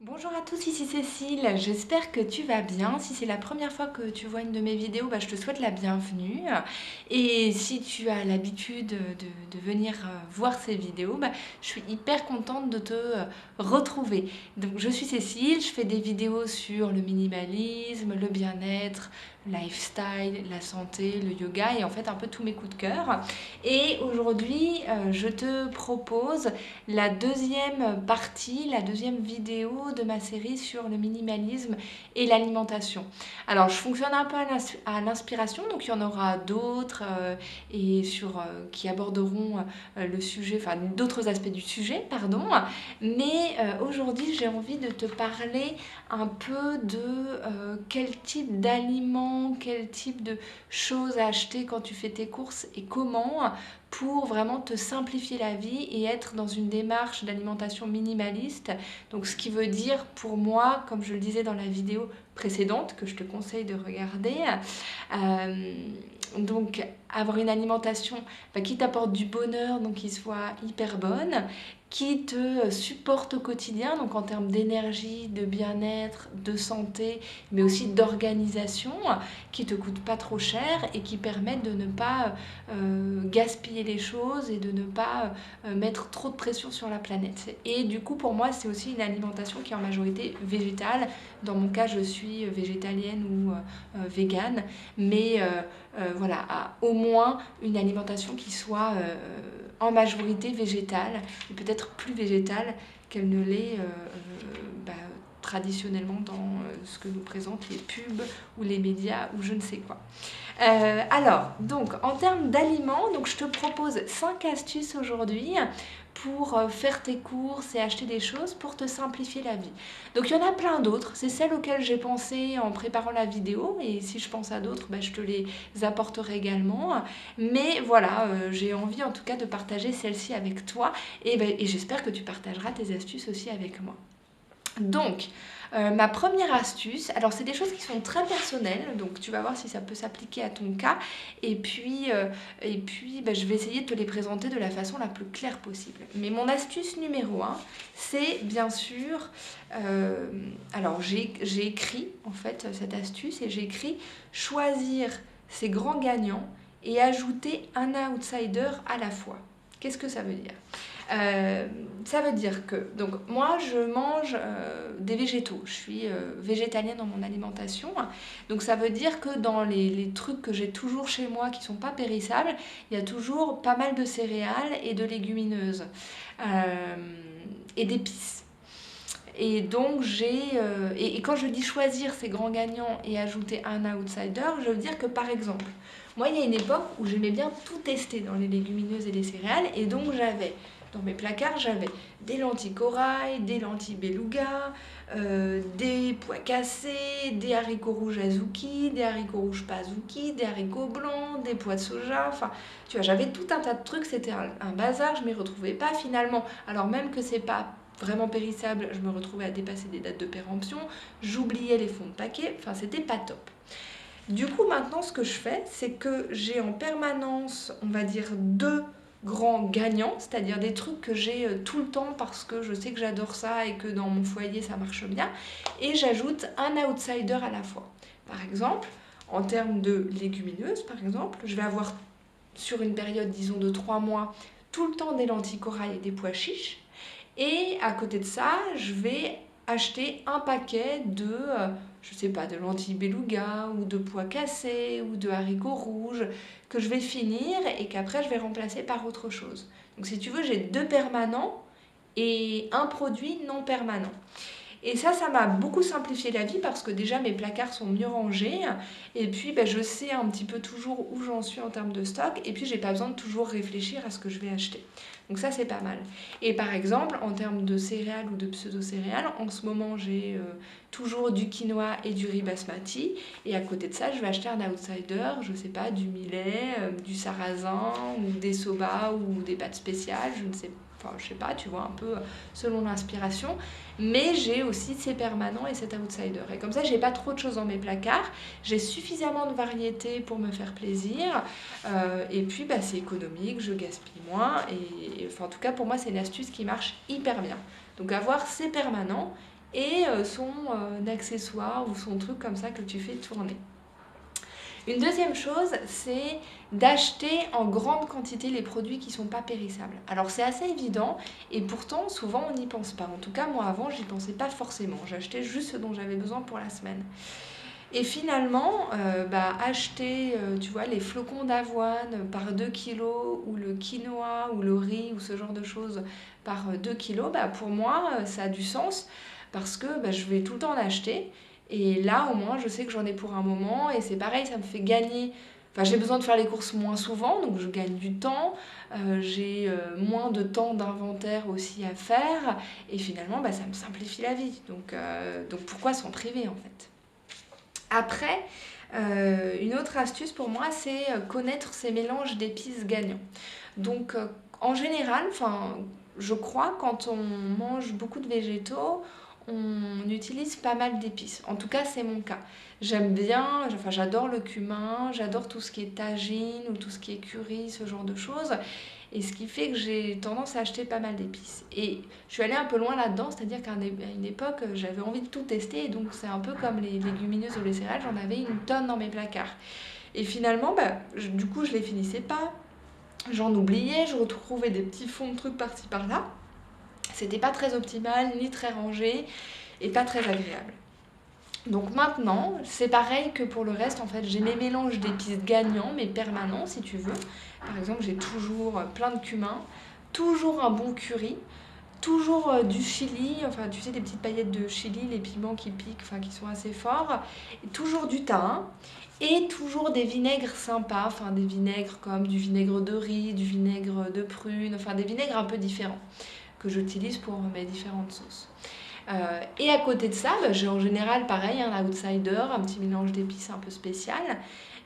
Bonjour à tous, ici Cécile, j'espère que tu vas bien. Si c'est la première fois que tu vois une de mes vidéos, je te souhaite la bienvenue. Et si tu as l'habitude de venir voir ces vidéos, je suis hyper contente de te retrouver. Donc je suis Cécile, je fais des vidéos sur le minimalisme, le bien-être, le lifestyle, la santé, le yoga et en fait un peu tous mes coups de cœur. Et aujourd'hui, je te propose la deuxième partie, la deuxième vidéo de ma série sur le minimalisme et l'alimentation. Alors, je fonctionne un peu à l'inspiration, donc il y en aura d'autres et qui aborderont le sujet, enfin d'autres aspects du sujet, pardon. Mais aujourd'hui, j'ai envie de te parler un peu de quel type d'aliments, quel type de choses à acheter quand tu fais tes courses et comment pour vraiment te simplifier la vie et être dans une démarche d'alimentation minimaliste. Donc ce qui veut dire pour moi, comme je le disais dans la vidéo précédente, que je te conseille de regarder, euh, donc avoir une alimentation qui t'apporte du bonheur, donc qui soit hyper bonne, qui te supporte au quotidien, donc en termes d'énergie, de bien-être, de santé, mais aussi d'organisation, qui te coûte pas trop cher et qui permettent de ne pas gaspiller les choses et de ne pas mettre trop de pression sur la planète. Et du coup, pour moi, c'est aussi une alimentation qui est en majorité végétale. Dans mon cas, je suis végétalienne ou végane, mais voilà, au moins une alimentation qui soit en majorité végétale, et peut-être plus végétale qu'elle ne l'est traditionnellement dans ce que nous présentent les pubs ou les médias ou je ne sais quoi. Alors, donc, en termes d'aliments, donc je te propose 5 astuces aujourd'hui pour faire tes courses et acheter des choses pour te simplifier la vie. Donc, il y en a plein d'autres. C'est celles auxquelles j'ai pensé en préparant la vidéo. Et si je pense à d'autres, je te les apporterai également. Mais voilà, j'ai envie en tout cas de partager celle-ci avec toi. Et j'espère que tu partageras tes astuces aussi avec moi. Donc, ma première astuce, alors c'est des choses qui sont très personnelles, donc tu vas voir si ça peut s'appliquer à ton cas, et puis je vais essayer de te les présenter de la façon la plus claire possible. Mais mon astuce numéro un, c'est bien sûr, alors j'ai écrit en fait cette astuce et j'ai écrit choisir ses grands gagnants et ajouter un outsider à la fois. Qu'est-ce que ça veut dire ? Ça veut dire que, donc moi je mange des végétaux, je suis végétalienne dans mon alimentation, donc ça veut dire que dans les trucs que j'ai toujours chez moi qui sont pas périssables, il y a toujours pas mal de céréales et de légumineuses et d'épices. Et donc et quand je dis choisir ces grands gagnants et ajouter un outsider, je veux dire que par exemple, moi il y a une époque où j'aimais bien tout tester dans les légumineuses et les céréales, et donc dans mes placards, j'avais des lentilles corail, des lentilles beluga, des pois cassés, des haricots rouges azuki, des haricots rouges pas azuki, des haricots blancs, des pois de soja, enfin, tu vois, j'avais tout un tas de trucs, c'était un bazar, je m'y retrouvais pas finalement, alors même que c'est pas vraiment périssable, je me retrouvais à dépasser des dates de péremption, j'oubliais les fonds de paquet, enfin c'était pas top. Du coup maintenant ce que je fais, c'est que j'ai en permanence, on va dire, deux grands gagnants, c'est-à-dire des trucs que j'ai tout le temps parce que je sais que j'adore ça et que dans mon foyer ça marche bien, et j'ajoute un outsider à la fois. Par exemple, en termes de légumineuses, par exemple, je vais avoir sur une période disons de 3 mois tout le temps des lentilles corail et des pois chiches, et à côté de ça, je vais acheter un paquet je sais pas, de lentilles beluga ou de pois cassés ou de haricots rouges que je vais finir et qu'après je vais remplacer par autre chose. Donc si tu veux, j'ai deux permanents et un produit non permanent. Et ça m'a beaucoup simplifié la vie parce que déjà mes placards sont mieux rangés et puis je sais un petit peu toujours où j'en suis en termes de stock, et puis j'ai pas besoin de toujours réfléchir à ce que je vais acheter. Donc ça c'est pas mal. Et par exemple en termes de céréales ou de pseudo-céréales, en ce moment j'ai toujours du quinoa et du riz basmati, et à côté de ça je vais acheter un outsider, je sais pas, du millet, du sarrasin ou des soba ou des pâtes spéciales, je ne sais pas. Enfin, je sais pas, tu vois, un peu selon l'inspiration, mais j'ai aussi ces permanents et cet outsider. Et comme ça, j'ai pas trop de choses dans mes placards, j'ai suffisamment de variétés pour me faire plaisir, et puis c'est économique, je gaspille moins, et enfin, en tout cas pour moi c'est une astuce qui marche hyper bien. Donc avoir ces permanents et son accessoire ou son truc comme ça que tu fais tourner. Une deuxième chose, c'est d'acheter en grande quantité les produits qui ne sont pas périssables. Alors c'est assez évident et pourtant souvent on n'y pense pas. En tout cas moi avant j'y pensais pas forcément. J'achetais juste ce dont j'avais besoin pour la semaine. Et finalement, acheter tu vois, les flocons d'avoine par 2 kilos ou le quinoa ou le riz ou ce genre de choses par 2 kilos, pour moi ça a du sens parce que je vais tout le temps en acheter. Et là, au moins, je sais que j'en ai pour un moment. Et c'est pareil, ça me fait gagner. Enfin, j'ai besoin de faire les courses moins souvent, donc je gagne du temps. J'ai moins de temps d'inventaire aussi à faire. Et finalement, ça me simplifie la vie. Donc pourquoi s'en priver, en fait? Après, une autre astuce pour moi, c'est connaître ces mélanges d'épices gagnants. Donc, en général, je crois, quand on mange beaucoup de végétaux, on utilise pas mal d'épices. En tout cas, c'est mon cas. J'aime bien, j'adore le cumin, j'adore tout ce qui est tagine ou tout ce qui est curry, ce genre de choses. Et ce qui fait que j'ai tendance à acheter pas mal d'épices. Et je suis allée un peu loin là-dedans, c'est-à-dire qu'à une époque, j'avais envie de tout tester. Et donc, c'est un peu comme les légumineuses ou les céréales, j'en avais une tonne dans mes placards. Et finalement, du coup, je les finissais pas. J'en oubliais, je retrouvais des petits fonds de trucs par-ci par-là. C'était pas très optimal, ni très rangé, et pas très agréable. Donc maintenant, c'est pareil que pour le reste, en fait, j'ai mes mélanges d'épices gagnants, mais permanents si tu veux. Par exemple, j'ai toujours plein de cumin, toujours un bon curry, toujours du chili, enfin tu sais des petites paillettes de chili, les piments qui piquent, enfin qui sont assez forts, et toujours du thym, et toujours des vinaigres sympas, enfin des vinaigres comme du vinaigre de riz, du vinaigre de prune, enfin des vinaigres un peu différents que j'utilise pour mes différentes sauces. Et à côté de ça, j'ai en général pareil un outsider, un petit mélange d'épices un peu spécial.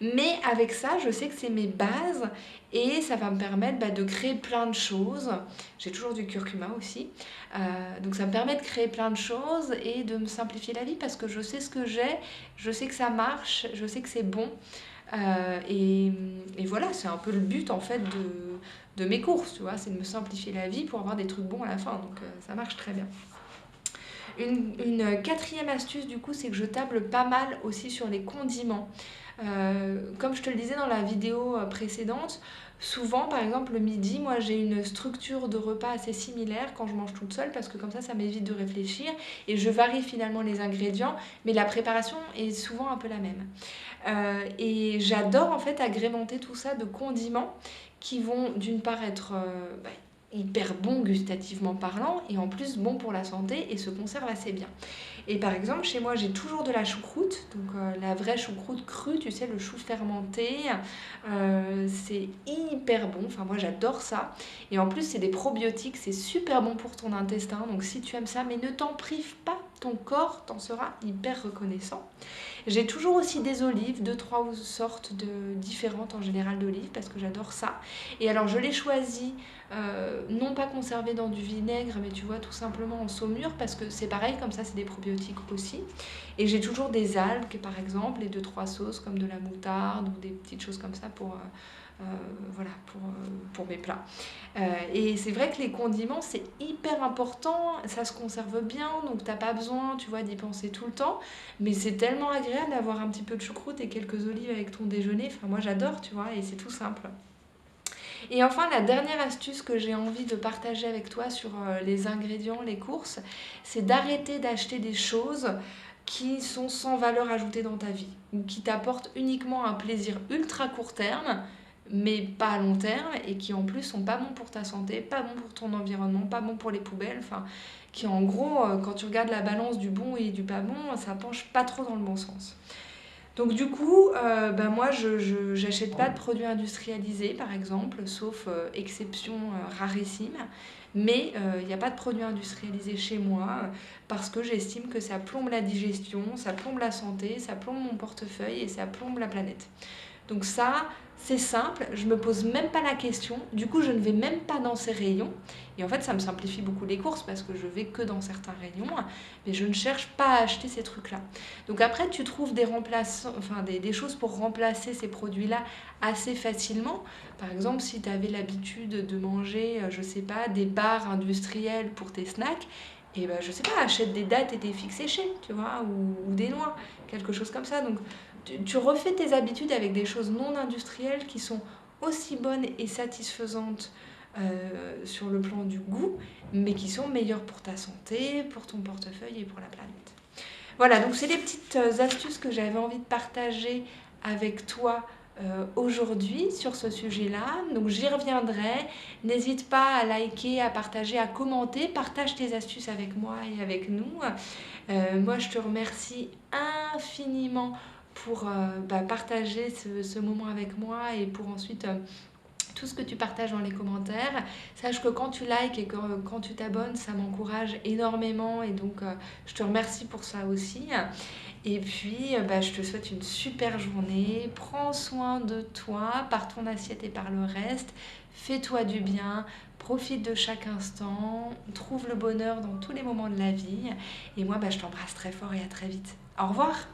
Mais avec ça, je sais que c'est mes bases et ça va me permettre de créer plein de choses. J'ai toujours du curcuma aussi. Donc ça me permet de créer plein de choses et de me simplifier la vie parce que je sais ce que j'ai, je sais que ça marche, je sais que c'est bon. Et voilà, c'est un peu le but en fait de mes courses, tu vois, c'est de me simplifier la vie pour avoir des trucs bons à la fin. Donc ça marche très bien. Une quatrième astuce du coup, c'est que je table pas mal aussi sur les condiments. Comme je te le disais dans la vidéo précédente, souvent par exemple le midi, moi j'ai une structure de repas assez similaire quand je mange toute seule parce que comme ça m'évite de réfléchir et je varie finalement les ingrédients, mais la préparation est souvent un peu la même. Et j'adore en fait agrémenter tout ça de condiments qui vont d'une part être hyper bon gustativement parlant et en plus bon pour la santé et se conserve assez bien. Et par exemple chez moi j'ai toujours de la choucroute, donc la vraie choucroute crue, tu sais, le chou fermenté, c'est hyper bon, enfin moi j'adore ça. Et en plus c'est des probiotiques, c'est super bon pour ton intestin, donc si tu aimes ça, mais ne t'en prive pas, ton corps t'en sera hyper reconnaissant. J'ai toujours aussi des olives, 2-3 sortes différentes en général d'olives parce que j'adore ça. Et alors je les choisis non pas conservées dans du vinaigre, mais tu vois tout simplement en saumure parce que c'est pareil, comme ça c'est des probiotiques aussi. Et j'ai toujours des algues par exemple et 2-3 sauces comme de la moutarde ou des petites choses comme ça pour mes plats. Et c'est vrai que les condiments c'est hyper important, ça se conserve bien donc t'as pas besoin, tu vois, d'y penser tout le temps, mais c'est tellement agréable d'avoir un petit peu de choucroute et quelques olives avec ton déjeuner. Enfin moi j'adore, tu vois, et c'est tout simple. Et enfin, la dernière astuce que j'ai envie de partager avec toi sur les ingrédients, les courses, c'est d'arrêter d'acheter des choses qui sont sans valeur ajoutée dans ta vie, ou qui t'apportent uniquement un plaisir ultra court terme, mais pas à long terme, et qui en plus sont pas bons pour ta santé, pas bons pour ton environnement, pas bons pour les poubelles, enfin, qui en gros, quand tu regardes la balance du bon et du pas bon, ça penche pas trop dans le bon sens. Donc du coup, moi, je n'achète pas de produits industrialisés, par exemple, sauf exception rarissime. Mais il n'y a pas de produits industrialisés chez moi parce que j'estime que ça plombe la digestion, ça plombe la santé, ça plombe mon portefeuille et ça plombe la planète. Donc ça, c'est simple, je me pose même pas la question, du coup je ne vais même pas dans ces rayons, et en fait ça me simplifie beaucoup les courses parce que je vais que dans certains rayons, mais je ne cherche pas à acheter ces trucs-là. Donc après tu trouves des remplaçants, enfin des choses pour remplacer ces produits-là assez facilement. Par exemple, si tu avais l'habitude de manger, je sais pas, des barres industrielles pour tes snacks, et bah, je sais pas, achète des dattes et des figues séchées, tu vois, ou des noix, quelque chose comme ça. Donc tu refais tes habitudes avec des choses non industrielles qui sont aussi bonnes et satisfaisantes sur le plan du goût, mais qui sont meilleures pour ta santé, pour ton portefeuille et pour la planète. Voilà, donc c'est les petites astuces que j'avais envie de partager avec toi aujourd'hui sur ce sujet-là. Donc j'y reviendrai. N'hésite pas à liker, à partager, à commenter. Partage tes astuces avec moi et avec nous. Moi, je te remercie infiniment pour partager ce moment avec moi et pour ensuite tout ce que tu partages dans les commentaires. Sache que quand tu likes et que quand tu t'abonnes, ça m'encourage énormément et donc je te remercie pour ça aussi. Et puis, je te souhaite une super journée. Prends soin de toi par ton assiette et par le reste. Fais-toi du bien. Profite de chaque instant. Trouve le bonheur dans tous les moments de la vie. Et moi, je t'embrasse très fort et à très vite. Au revoir.